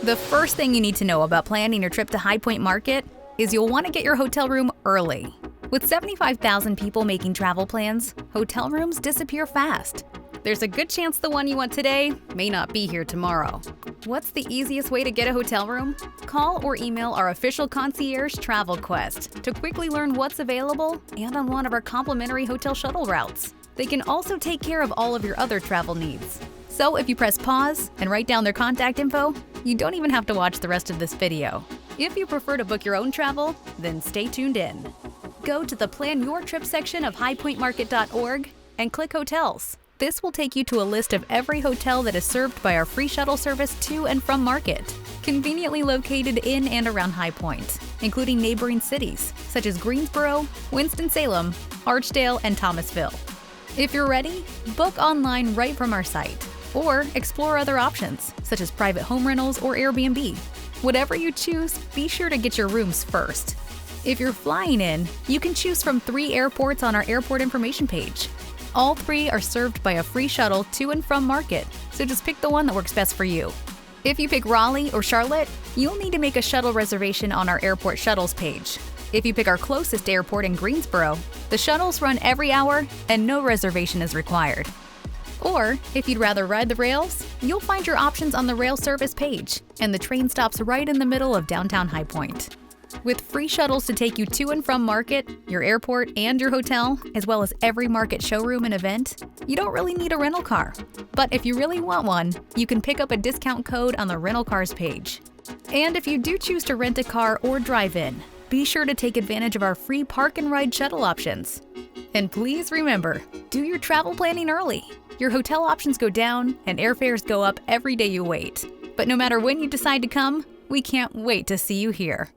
The first thing you need to know about planning your trip to High Point Market is you'll want to get your hotel room early. With 75,000 people making travel plans, hotel rooms disappear fast. There's a good chance the one you want today may not be here tomorrow. What's the easiest way to get a hotel room? Call or email our official concierge Travel Quest to quickly learn what's available and on one of our complimentary hotel shuttle routes. They can also take care of all of your other travel needs. So if you press pause and write down their contact info, you don't even have to watch the rest of this video. If you prefer to book your own travel, then stay tuned in. Go to the Plan Your Trip section of highpointmarket.org and click Hotels. This will take you to a list of every hotel that is served by our free shuttle service to and from Market, conveniently located in and around High Point, including neighboring cities such as Greensboro, Winston-Salem, Archdale, and Thomasville. If you're ready, book online right from our site, or explore other options such as private home rentals or Airbnb. Whatever you choose, be sure to get your rooms first. If you're flying in, you can choose from 3 airports on our airport information page. All 3 are served by a free shuttle to and from Market, so just pick the one that works best for you. If you pick Raleigh or Charlotte, you'll need to make a shuttle reservation on our airport shuttles page. If you pick our closest airport in Greensboro, the shuttles run every hour and no reservation is required. Or, if you'd rather ride the rails, you'll find your options on the rail service page, and the train stops right in the middle of downtown High Point. With free shuttles to take you to and from Market, your airport, and your hotel, as well as every Market showroom and event, you don't really need a rental car. But if you really want one, you can pick up a discount code on the rental cars page. And if you do choose to rent a car or drive in, be sure to take advantage of our free park and ride shuttle options. And please remember, do your travel planning early. Your hotel options go down and airfares go up every day you wait. But no matter when you decide to come, we can't wait to see you here.